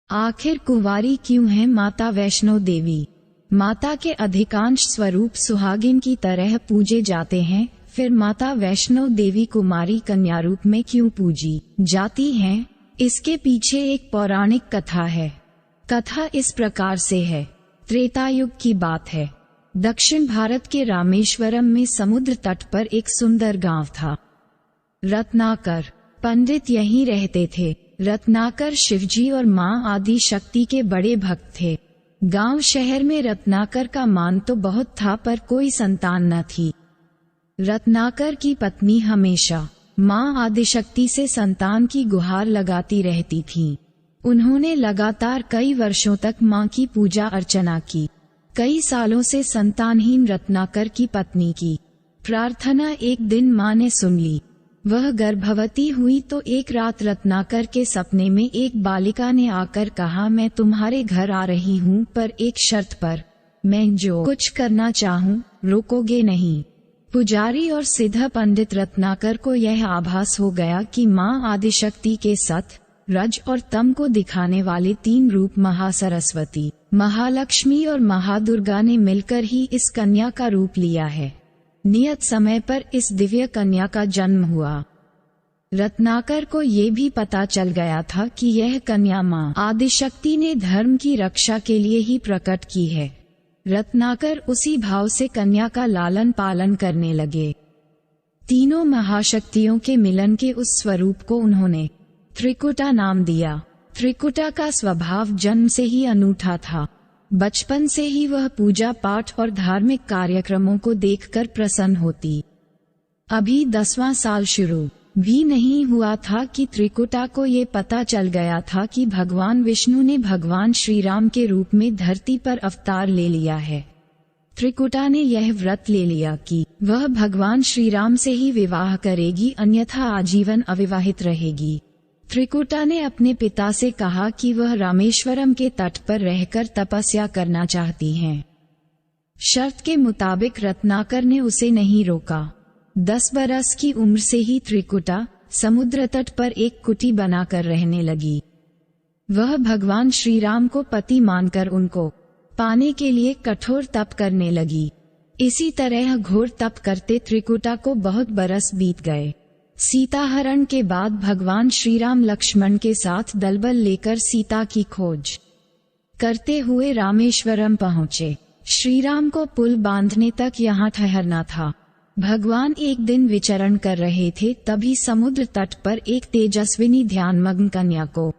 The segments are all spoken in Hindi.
आखिर कुंवारी क्यों है माता वैष्णो देवी? माता के अधिकांश स्वरूप सुहागिन की तरह पूजे जाते हैं, फिर माता वैष्णो देवी कुमारी कन्या रूप में क्यों पूजी जाती हैं? इसके पीछे एक पौराणिक कथा है। कथा इस प्रकार से है। त्रेता युग की बात है। दक्षिण भारत के रामेश्वरम में समुद्र तट पर एक सुंदर गांव था। रत्नाकर पंडित यहीं रहते थे। रत्नाकर शिवजी और मां आदि शक्ति के बड़े भक्त थे। गांव शहर में रत्नाकर का मान तो बहुत था, पर कोई संतान न थी। रत्नाकर की पत्नी हमेशा मां आदिशक्ति से संतान की गुहार लगाती रहती थीं। उन्होंने लगातार कई वर्षों तक मां की पूजा अर्चना की। कई सालों से संतानहीन रत्नाकर की पत्नी की प्रार्थना एक दिन मां ने सुन ली। वह गर्भवती हुई तो एक रात रत्नाकर के सपने में एक बालिका ने आकर कहा, मैं तुम्हारे घर आ रही हूँ, पर एक शर्त पर। मैं जो कुछ करना चाहूँ रोकोगे नहीं। पुजारी और सिद्ध पंडित रत्नाकर को यह आभास हो गया कि मां आदिशक्ति के सत, रज और तम को दिखाने वाले तीन रूप महासरस्वती, महालक्ष्मी और महादुर्गा ने मिलकर ही इस कन्या का रूप लिया है। नियत समय पर इस दिव्य कन्या का जन्म हुआ। रत्नाकर को ये भी पता चल गया था कि यह कन्या मां आदिशक्ति ने धर्म की रक्षा के लिए ही प्रकट की है। रत्नाकर उसी भाव से कन्या का लालन पालन करने लगे। तीनों महाशक्तियों के मिलन के उस स्वरूप को उन्होंने त्रिकुटा नाम दिया। त्रिकुटा का स्वभाव जन्म से ही अनूठा था। बचपन से ही वह पूजा पाठ और धार्मिक कार्यक्रमों को देखकर प्रसन्न होती। अभी 10वां साल शुरू भी नहीं हुआ था कि त्रिकुटा को ये पता चल गया था कि भगवान विष्णु ने भगवान श्री राम के रूप में धरती पर अवतार ले लिया है। त्रिकुटा ने यह व्रत ले लिया कि वह भगवान श्री राम से ही विवाह करेगी, अन्यथा आजीवन अविवाहित रहेगी। त्रिकुटा ने अपने पिता से कहा कि वह रामेश्वरम के तट पर रहकर तपस्या करना चाहती हैं। शर्त के मुताबिक रत्नाकर ने उसे नहीं रोका। 10 बरस की उम्र से ही त्रिकुटा समुद्र तट पर एक कुटी बनाकर रहने लगी। वह भगवान श्री राम को पति मानकर उनको पाने के लिए कठोर तप करने लगी। इसी तरह घोर तप करते त्रिकुटा को बहुत बरस बीत गए। सीताहरण के बाद भगवान श्री राम लक्ष्मण के साथ दलबल लेकर सीता की खोज करते हुए रामेश्वरम पहुँचे। श्री राम को पुल बांधने तक यहाँ ठहरना था। भगवान एक दिन विचरण कर रहे थे, तभी समुद्र तट पर एक तेजस्विनी ध्यानमग्न कन्या को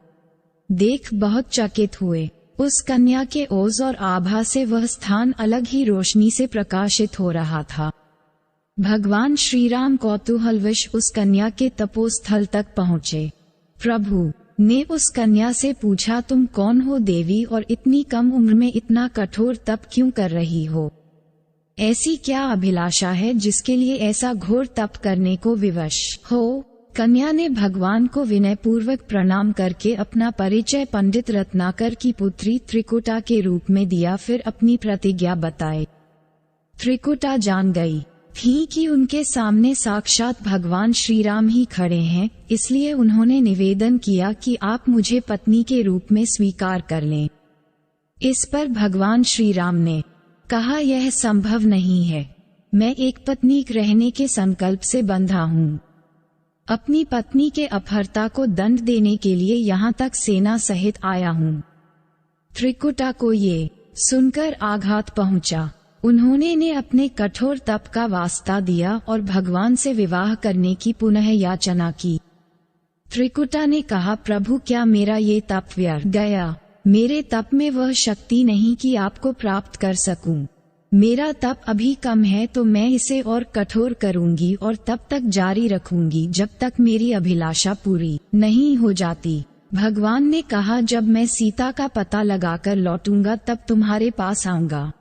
देख बहुत चकित हुए। उस कन्या के ओज और आभा से वह स्थान अलग ही रोशनी से प्रकाशित हो रहा था। भगवान श्री राम कौतूहलवश उस कन्या के तपोस्थल तक पहुँचे। प्रभु ने उस कन्या से पूछा, तुम कौन हो देवी, और इतनी कम उम्र में इतना कठोर तप क्यों कर रही हो? ऐसी क्या अभिलाषा है जिसके लिए ऐसा घोर तप करने को विवश हो? कन्या ने भगवान को विनयपूर्वक प्रणाम करके अपना परिचय पंडित रत्नाकर की पुत्री त्रिकुटा के रूप में दिया, फिर अपनी प्रतिज्ञा बताई। त्रिकुटा जान गई थी कि उनके सामने साक्षात भगवान श्री राम ही खड़े हैं, इसलिए उन्होंने निवेदन किया कि आप मुझे पत्नी के रूप में स्वीकार कर लें। इस पर भगवान श्री राम ने कहा, यह संभव नहीं है। मैं एक पत्नी रहने के संकल्प से बंधा हूँ। अपनी पत्नी के अपहर्ता को दंड देने के लिए यहाँ तक सेना सहित आया हूँ। त्रिकुटा को ये सुनकर आघात पहुँचा। उन्होंने अपने कठोर तप का वास्ता दिया और भगवान से विवाह करने की पुनः याचना की। त्रिकुटा ने कहा, प्रभु क्या मेरा ये तप व्यर्थ गया? मेरे तप में वह शक्ति नहीं कि आपको प्राप्त कर सकूं। मेरा तप अभी कम है, तो मैं इसे और कठोर करूंगी और तब तक जारी रखूंगी जब तक मेरी अभिलाषा पूरी नहीं हो जाती। भगवान ने कहा, जब मैं सीता का पता लगाकर लौटूंगा तब तुम्हारे पास आऊंगा।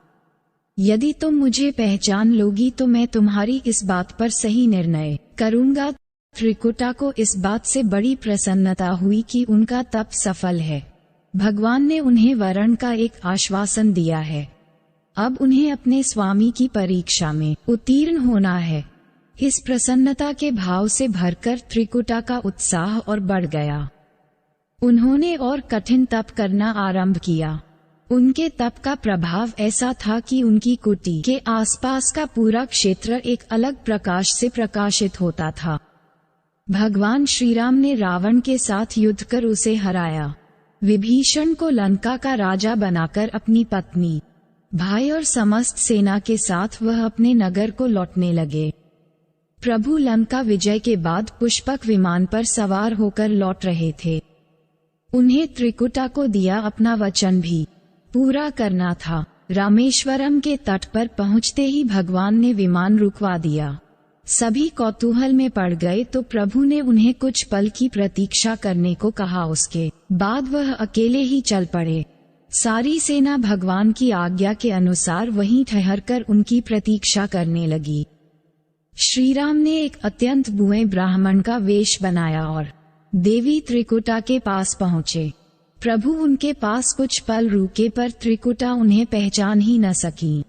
यदि तुम मुझे पहचान लोगी तो मैं तुम्हारी इस बात पर सही निर्णय करूंगा। त्रिकुटा को इस बात से बड़ी प्रसन्नता हुई कि उनका तप सफल है। भगवान ने उन्हें वरण का एक आश्वासन दिया है। अब उन्हें अपने स्वामी की परीक्षा में उत्तीर्ण होना है। इस प्रसन्नता के भाव से भरकर त्रिकुटा का उत्साह और बढ़ गया। उन्होंने और कठिन तप करना आरंभ किया। उनके तप का प्रभाव ऐसा था कि उनकी कुटी के आसपास का पूरा क्षेत्र एक अलग प्रकाश से प्रकाशित होता था। भगवान श्रीराम ने रावण के साथ युद्ध कर उसे हराया। विभीषण को लंका का राजा बनाकर अपनी पत्नी, भाई और समस्त सेना के साथ वह अपने नगर को लौटने लगे। प्रभु लंका विजय के बाद पुष्पक विमान पर सवार होकर लौट रहे थे। उन्हें त्रिकुटा को दिया अपना वचन भी पूरा करना था। रामेश्वरम के तट पर पहुंचते ही भगवान ने विमान रुकवा दिया। सभी कौतूहल में पड़ गए तो प्रभु ने उन्हें कुछ पल की प्रतीक्षा करने को कहा। उसके बाद वह अकेले ही चल पड़े। सारी सेना भगवान की आज्ञा के अनुसार वहीं ठहरकर उनकी प्रतीक्षा करने लगी। श्रीराम ने एक अत्यंत बुए ब्राह्मण का वेश बनाया और देवी त्रिकुटा के पास पहुँचे। प्रभु उनके पास कुछ पल रुके पर त्रिकुटा उन्हें पहचान ही न सकी।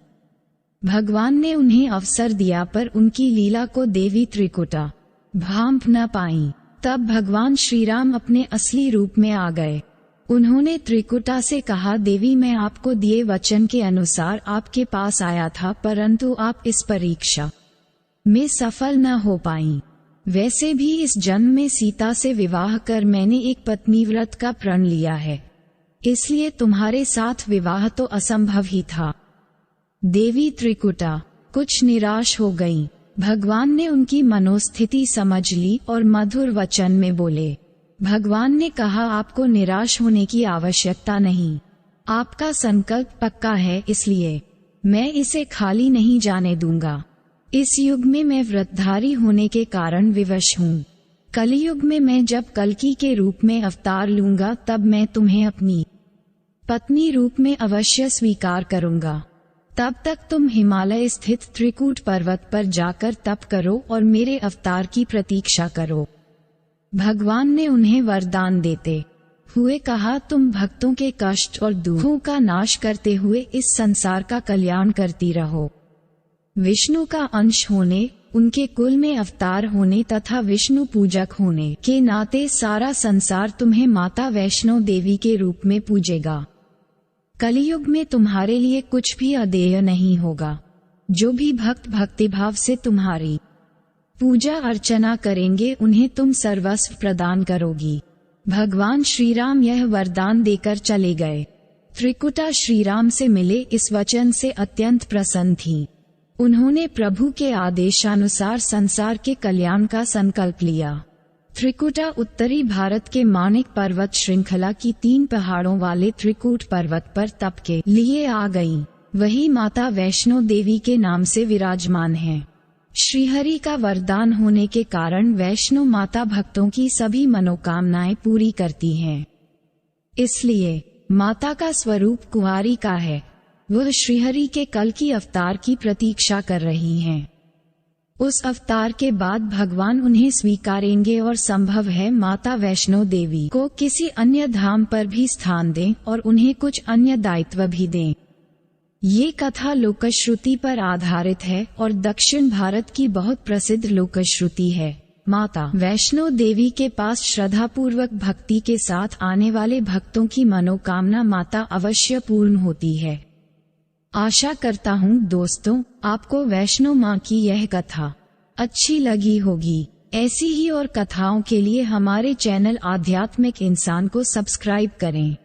भगवान ने उन्हें अवसर दिया पर उनकी लीला को देवी त्रिकुटा भांप न पाई। तब भगवान श्रीराम अपने असली रूप में आ गए। उन्होंने त्रिकुटा से कहा, देवी मैं आपको दिए वचन के अनुसार आपके पास आया था, परंतु आप इस परीक्षा में सफल न हो पाई। वैसे भी इस जन्म में सीता से विवाह कर मैंने एक पत्नी व्रत का प्रण लिया है, इसलिए तुम्हारे साथ विवाह तो असंभव ही था। देवी त्रिकुटा कुछ निराश हो गईं। भगवान ने उनकी मनोस्थिति समझ ली और मधुर वचन में बोले। भगवान ने कहा, आपको निराश होने की आवश्यकता नहीं। आपका संकल्प पक्का है, इसलिए मैं इसे खाली नहीं जाने दूंगा। इस युग में मैं व्रतधारी होने के कारण विवश हूँ। कलियुग में मैं जब कल्कि के रूप में अवतार लूंगा तब मैं तुम्हें अपनी पत्नी रूप में अवश्य स्वीकार करूंगा। तब तक तुम हिमालय स्थित त्रिकूट पर्वत पर जाकर तप करो और मेरे अवतार की प्रतीक्षा करो। भगवान ने उन्हें वरदान देते हुए कहा, तुम भक्तों के कष्ट और दुखों का नाश करते हुए इस संसार का कल्याण करती रहो। विष्णु का अंश होने, उनके कुल में अवतार होने तथा विष्णु पूजक होने के नाते सारा संसार तुम्हें माता वैष्णो देवी के रूप में पूजेगा। कलियुग में तुम्हारे लिए कुछ भी अदेय नहीं होगा। जो भी भक्त भक्तिभाव से तुम्हारी पूजा अर्चना करेंगे उन्हें तुम सर्वस्व प्रदान करोगी। भगवान श्रीराम यह वरदान देकर चले गए। त्रिकुटा श्रीराम से मिले इस वचन से अत्यंत प्रसन्न थी। उन्होंने प्रभु के आदेशानुसार संसार के कल्याण का संकल्प लिया। त्रिकुटा उत्तरी भारत के माणिक पर्वत श्रृंखला की 3 पहाड़ों वाले त्रिकूट पर्वत पर तप के लिए आ गईं। वही माता वैष्णो देवी के नाम से विराजमान है। श्रीहरि का वरदान होने के कारण वैष्णो माता भक्तों की सभी मनोकामनाएं पूरी करती हैं। इसलिए माता का स्वरूप कुंवारी का है। वह श्रीहरि के कल्कि अवतार की प्रतीक्षा कर रही हैं। उस अवतार के बाद भगवान उन्हें स्वीकारेंगे और संभव है माता वैष्णो देवी को किसी अन्य धाम पर भी स्थान दें और उन्हें कुछ अन्य दायित्व भी दें। ये कथा लोकश्रुति पर आधारित है और दक्षिण भारत की बहुत प्रसिद्ध लोकश्रुति है। माता वैष्णो देवी के पास श्रद्धापूर्वक भक्ति के साथ आने वाले भक्तों की मनोकामना माता अवश्य पूर्ण होती है। आशा करता हूँ दोस्तों, आपको वैष्णो माँ की यह कथा अच्छी लगी होगी। ऐसी ही और कथाओं के लिए हमारे चैनल आध्यात्मिक इंसान को सब्सक्राइब करें।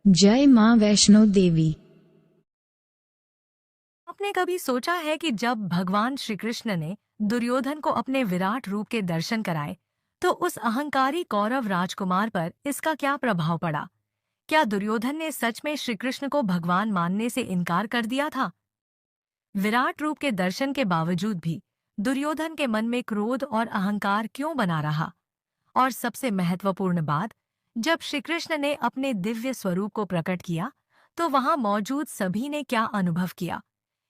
जय माँ वैष्णो देवी। आपने कभी सोचा है कि जब भगवान श्री कृष्ण ने दुर्योधन को अपने विराट रूप के दर्शन कराए तो उस अहंकारी कौरव राजकुमार पर इसका क्या प्रभाव पड़ा? क्या दुर्योधन ने सच में श्री कृष्ण को भगवान मानने से इनकार कर दिया था? विराट रूप के दर्शन के बावजूद भी दुर्योधन के मन में क्रोध और अहंकार क्यों बना रहा? और सबसे महत्वपूर्ण बात, जब श्री कृष्ण ने अपने दिव्य स्वरूप को प्रकट किया तो वहां मौजूद सभी ने क्या अनुभव किया?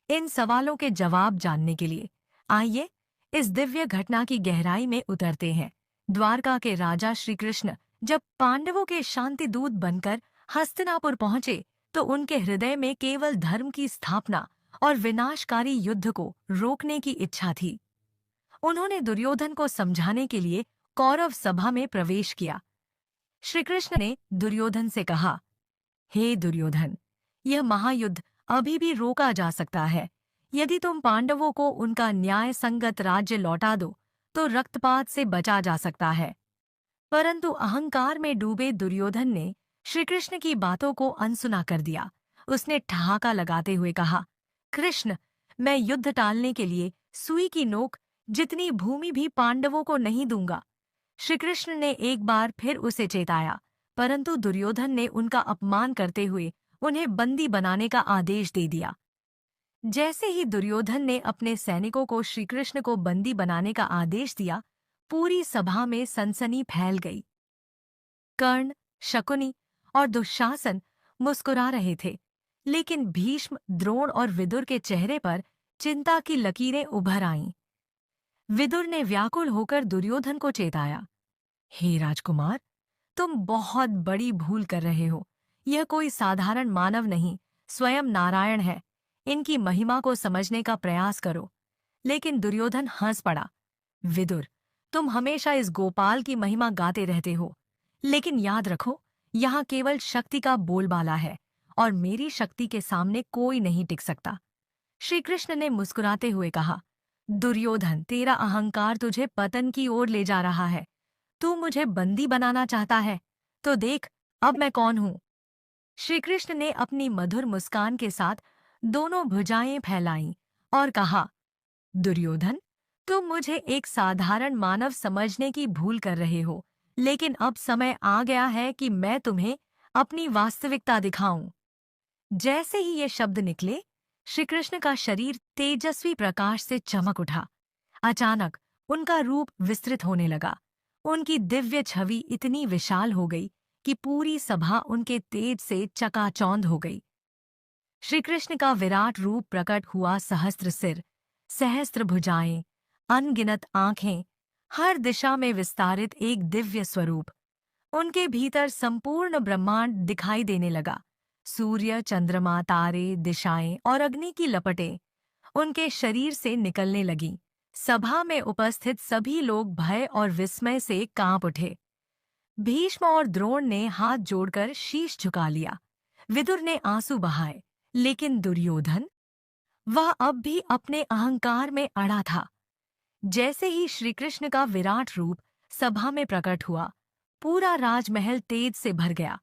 इन सवालों के जवाब जानने के लिए आइए इस दिव्य घटना की गहराई में उतरते हैं। द्वारका के राजा श्री कृष्ण जब पांडवों के शांति दूत बनकर हस्तिनापुर पहुंचे तो उनके हृदय में केवल धर्म की स्थापना और विनाशकारी युद्ध को रोकने की इच्छा थी। उन्होंने दुर्योधन को समझाने के लिए कौरव सभा में प्रवेश किया। श्री कृष्ण ने दुर्योधन से कहा, हे दुर्योधन, यह महायुद्ध अभी भी रोका जा सकता है। यदि तुम पांडवों को उनका न्याय संगत राज्य लौटा दो तो रक्तपात से बचा जा सकता है। परंतु अहंकार में डूबे दुर्योधन ने श्रीकृष्ण की बातों को अनसुना कर दिया। उसने ठहाका लगाते हुए कहा, कृष्ण, मैं युद्ध टालने के लिए सुई की नोक जितनी भूमि भी पांडवों को नहीं दूंगा। श्रीकृष्ण ने एक बार फिर उसे चेताया, परंतु दुर्योधन ने उनका अपमान करते हुए उन्हें बंदी बनाने का आदेश दे दिया। जैसे ही दुर्योधन ने अपने सैनिकों को श्रीकृष्ण को बंदी बनाने का आदेश दिया, पूरी सभा में सनसनी फैल गई। कर्ण, शकुनी और दुशासन मुस्कुरा रहे थे, लेकिन भीष्म, द्रोण और विदुर के चेहरे पर चिंता की लकीरें उभर आईं। विदुर ने व्याकुल होकर दुर्योधन को चेताया, हे राजकुमार, तुम बहुत बड़ी भूल कर रहे हो। यह कोई साधारण मानव नहीं, स्वयं नारायण है। इनकी महिमा को समझने का प्रयास करो। लेकिन दुर्योधन हंस पड़ा। विदुर, तुम हमेशा इस गोपाल की महिमा गाते रहते हो, लेकिन याद रखो, यहाँ केवल शक्ति का बोलबाला है और मेरी शक्ति के सामने कोई नहीं टिक सकता। श्री कृष्ण ने मुस्कुराते हुए कहा, दुर्योधन, तेरा अहंकार तुझे पतन की ओर ले जा रहा है। तू मुझे बंदी बनाना चाहता है, तो देख अब मैं कौन हूं। श्रीकृष्ण ने अपनी मधुर मुस्कान के साथ दोनों भुजाएं फैलाईं और कहा, दुर्योधन, तुम मुझे एक साधारण मानव समझने की भूल कर रहे हो, लेकिन अब समय आ गया है कि मैं तुम्हें अपनी वास्तविकता दिखाऊं। जैसे ही ये शब्द निकले, श्रीकृष्ण का शरीर तेजस्वी प्रकाश से चमक उठा। अचानक उनका रूप विस्तृत होने लगा। उनकी दिव्य छवि इतनी विशाल हो गई कि पूरी सभा उनके तेज से चकाचौंध हो गई। श्रीकृष्ण का विराट रूप प्रकट हुआ। सहस्त्र सिर, सहस्त्र भुजाएं, अनगिनत आंखें, हर दिशा में विस्तारित एक दिव्य स्वरूप। उनके भीतर संपूर्ण ब्रह्मांड दिखाई देने लगा। सूर्य, चंद्रमा, तारे, दिशाएं और अग्नि की लपटें उनके शरीर से निकलने लगीं। सभा में उपस्थित सभी लोग भय और विस्मय से कांप उठे। भीष्म और द्रोण ने हाथ जोड़कर शीश झुका लिया। विदुर ने आंसू बहाए, लेकिन दुर्योधन, वह अब भी अपने अहंकार में अड़ा था। जैसे ही श्रीकृष्ण का विराट रूप सभा में प्रकट हुआ, पूरा राजमहल तेज से भर गया।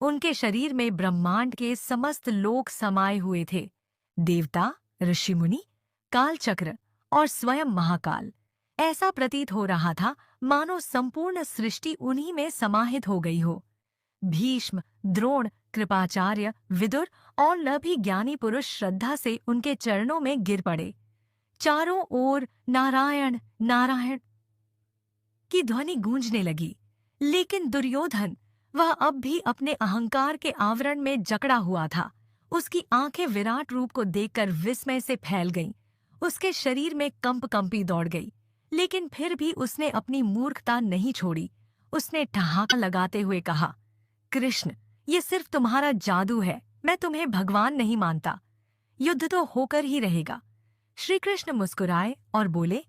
उनके शरीर में ब्रह्मांड के समस्त लोक समाये हुए थे। देवता, ऋषिमुनि, कालचक्र और स्वयं महाकाल। ऐसा प्रतीत हो रहा था मानो संपूर्ण सृष्टि उन्हीं में समाहित हो गई हो। भीष्म, द्रोण, कृपाचार्य, विदुर और न भी ज्ञानी पुरुष श्रद्धा से उनके चरणों में गिर पड़े। चारों ओर नारायण नारायण की ध्वनि गूंजने लगी, लेकिन दुर्योधन, वह अब भी अपने अहंकार के आवरण में जकड़ा हुआ था। उसकी आंखें विराट रूप को देखकर विस्मय से फैल गईं। उसके शरीर में कंपी दौड़ गई, लेकिन फिर भी उसने अपनी मूर्खता नहीं छोड़ी। उसने ठहाका लगाते हुए कहा, कृष्ण, ये सिर्फ तुम्हारा जादू है। मैं तुम्हें भगवान नहीं मानता। युद्ध तो होकर ही रहेगा। श्री कृष्ण मुस्कुराए और बोले,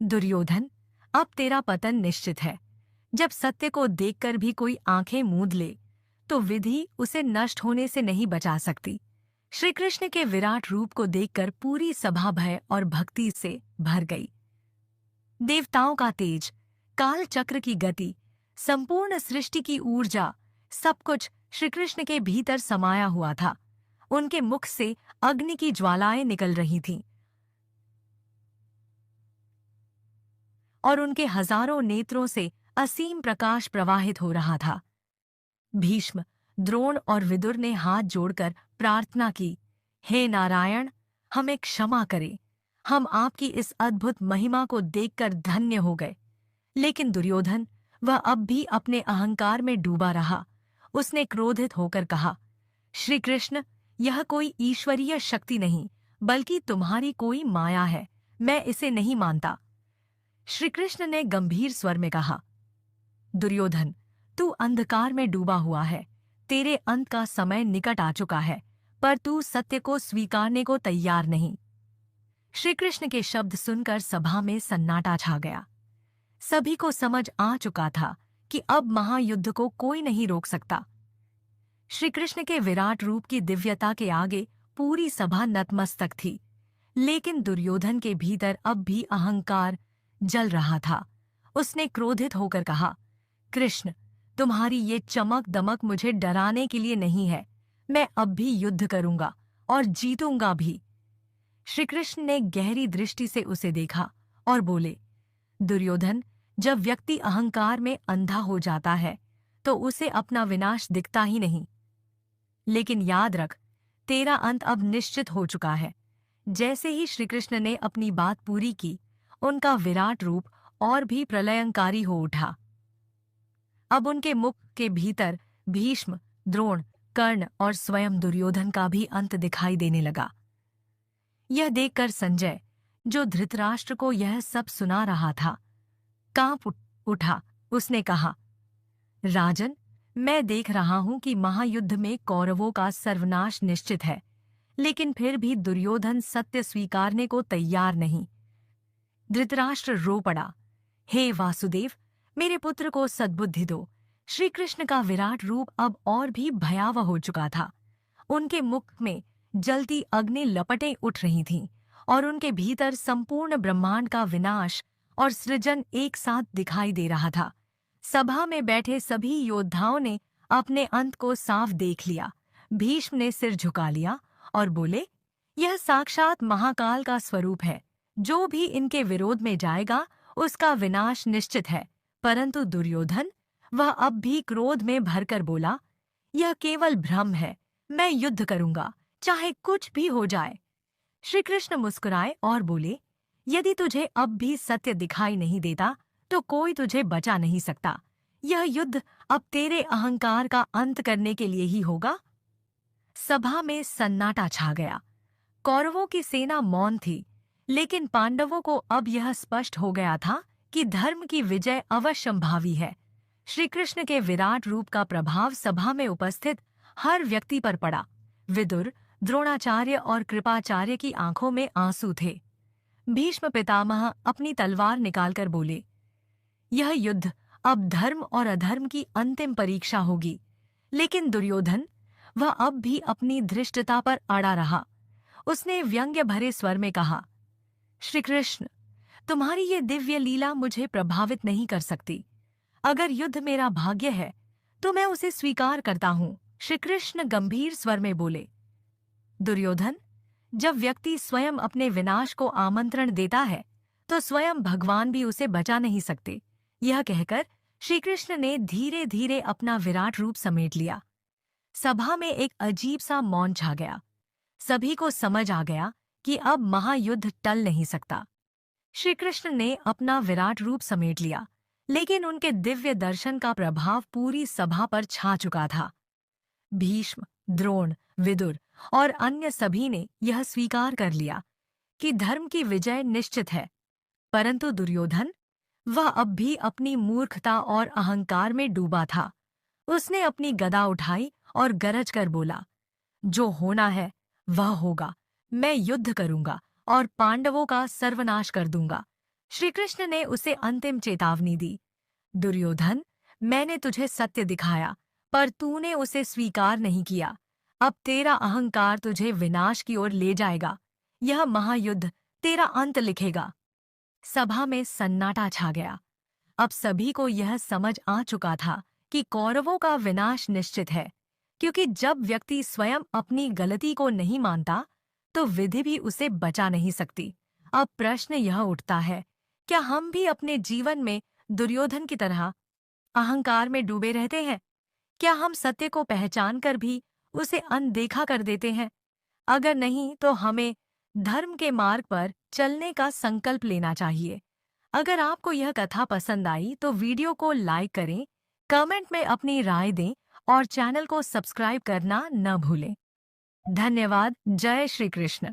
दुर्योधन, अब तेरा पतन निश्चित है। जब सत्य को देखकर भी कोई आंखें मूंद ले, तो विधि उसे नष्ट होने से नहीं बचा सकती। श्री कृष्ण के विराट रूप को देखकर पूरी सभा भय और भक्ति से भर गई। देवताओं का तेज, काल चक्र की गति, संपूर्ण सृष्टि की ऊर्जा, सब कुछ श्रीकृष्ण के भीतर समाया हुआ था। उनके मुख से अग्नि की ज्वालाएं निकल रही थीं और उनके हजारों नेत्रों से असीम प्रकाश प्रवाहित हो रहा था। भीष्म, द्रोण और विदुर ने हाथ जोड़कर प्रार्थना की, हे नारायण, हमें क्षमा करें। हम आपकी इस अद्भुत महिमा को देखकर धन्य हो गए। लेकिन दुर्योधन, वह अब भी अपने अहंकार में डूबा रहा। उसने क्रोधित होकर कहा, श्री कृष्ण, यह कोई ईश्वरीय शक्ति नहीं, बल्कि तुम्हारी कोई माया है। मैं इसे नहीं मानता। श्री कृष्ण ने गंभीर स्वर में कहा, दुर्योधन, तू अंधकार में डूबा हुआ है। तेरे अंत का समय निकट आ चुका है, पर तू सत्य को स्वीकारने को तैयार नहीं। श्री कृष्ण के शब्द सुनकर सभा में सन्नाटा छा गया। सभी को समझ आ चुका था कि अब महायुद्ध को कोई नहीं रोक सकता। श्री कृष्ण के विराट रूप की दिव्यता के आगे पूरी सभा नतमस्तक थी, लेकिन दुर्योधन के भीतर अब भी अहंकार जल रहा था। उसने क्रोधित होकर कहा, कृष्ण, तुम्हारी ये चमक दमक मुझे डराने के लिए नहीं है। मैं अब भी युद्ध करूंगा और जीतूंगा भी। श्री कृष्ण ने गहरी दृष्टि से उसे देखा और बोले, दुर्योधन, जब व्यक्ति अहंकार में अंधा हो जाता है तो उसे अपना विनाश दिखता ही नहीं। लेकिन याद रख, तेरा अंत अब निश्चित हो चुका है। जैसे ही श्री कृष्ण ने अपनी बात पूरी की, उनका विराट रूप और भी प्रलयंकारी हो उठा। अब उनके मुख के भीतर भीष्म, द्रोण, कर्ण और स्वयं दुर्योधन का भी अंत दिखाई देने लगा। यह देखकर संजय, जो धृतराष्ट्र को यह सब सुना रहा था, कांप उठा। उसने कहा, राजन, मैं देख रहा हूं कि महायुद्ध में कौरवों का सर्वनाश निश्चित है, लेकिन फिर भी दुर्योधन सत्य स्वीकारने को तैयार नहीं। धृतराष्ट्र रो पड़ा, हे वासुदेव, मेरे पुत्र को सद्बुद्धि दो। श्री कृष्ण का विराट रूप अब और भी भयावह हो चुका था। उनके मुख में जलती अग्नि लपटें उठ रही थीं और उनके भीतर संपूर्ण ब्रह्मांड का विनाश और सृजन एक साथ दिखाई दे रहा था। सभा में बैठे सभी योद्धाओं ने अपने अंत को साफ देख लिया। भीष्म ने सिर झुका लिया और बोले, यह साक्षात महाकाल का स्वरूप है। जो भी इनके विरोध में जाएगा उसका विनाश निश्चित है। परंतु दुर्योधन, वह अब भी क्रोध में भरकर बोला, यह केवल भ्रम है। मैं युद्ध करूंगा, चाहे कुछ भी हो जाए। श्री कृष्ण मुस्कुराए और बोले, यदि तुझे अब भी सत्य दिखाई नहीं देता तो कोई तुझे बचा नहीं सकता। यह युद्ध अब तेरे अहंकार का अंत करने के लिए ही होगा। सभा में सन्नाटा छा गया। कौरवों की सेना मौन थी, लेकिन पांडवों को अब यह स्पष्ट हो गया था कि धर्म की विजय अवश्यंभावी है। श्री कृष्ण के विराट रूप का प्रभाव सभा में उपस्थित हर व्यक्ति पर पड़ा। विदुर, द्रोणाचार्य और कृपाचार्य की आंखों में आंसू थे। भीष्म पितामह अपनी तलवार निकालकर बोले, यह युद्ध अब धर्म और अधर्म की अंतिम परीक्षा होगी। लेकिन दुर्योधन, वह अब भी अपनी धृष्टता पर अड़ा रहा। उसने व्यंग्य भरे स्वर में कहा, श्री कृष्ण, तुम्हारी ये दिव्य लीला मुझे प्रभावित नहीं कर सकती। अगर युद्ध मेरा भाग्य है तो मैं उसे स्वीकार करता हूं। श्री कृष्ण गंभीर स्वर में बोले, दुर्योधन, जब व्यक्ति स्वयं अपने विनाश को आमंत्रण देता है तो स्वयं भगवान भी उसे बचा नहीं सकते। यह कहकर श्री कृष्ण ने धीरे धीरे अपना विराट रूप समेट लिया। सभा में एक अजीब सा मौन छा गया। सभी को समझ आ गया कि अब महायुद्ध टल नहीं सकता। श्री कृष्ण ने अपना विराट रूप समेट लिया, लेकिन उनके दिव्य दर्शन का प्रभाव पूरी सभा पर छा चुका था। भीष्म, द्रोण, विदुर और अन्य सभी ने यह स्वीकार कर लिया कि धर्म की विजय निश्चित है। परंतु दुर्योधन, वह अब भी अपनी मूर्खता और अहंकार में डूबा था। उसने अपनी गदा उठाई और गरज कर बोला, जो होना है वह होगा। मैं युद्ध करूंगा और पांडवों का सर्वनाश कर दूंगा। श्री कृष्ण ने उसे अंतिम चेतावनी दी, दुर्योधन, मैंने तुझे सत्य दिखाया, पर तूने उसे स्वीकार नहीं किया। अब तेरा अहंकार तुझे विनाश की ओर ले जाएगा। यह महायुद्ध तेरा अंत लिखेगा। सभा में सन्नाटा छा गया। अब सभी को यह समझ आ चुका था कि कौरवों का विनाश निश्चित है, क्योंकि जब व्यक्ति स्वयं अपनी गलती को नहीं मानता तो विधि भी उसे बचा नहीं सकती। अब प्रश्न यह उठता है, क्या हम भी अपने जीवन में दुर्योधन की तरह अहंकार में डूबे रहते हैं? क्या हम सत्य को पहचान कर भी उसे अनदेखा कर देते हैं? अगर नहीं तो हमें धर्म के मार्ग पर चलने का संकल्प लेना चाहिए। अगर आपको यह कथा पसंद आई तो वीडियो को लाइक करें, कमेंट में अपनी राय दें और चैनल को सब्सक्राइब करना न भूलें। धन्यवाद। जय श्री कृष्ण।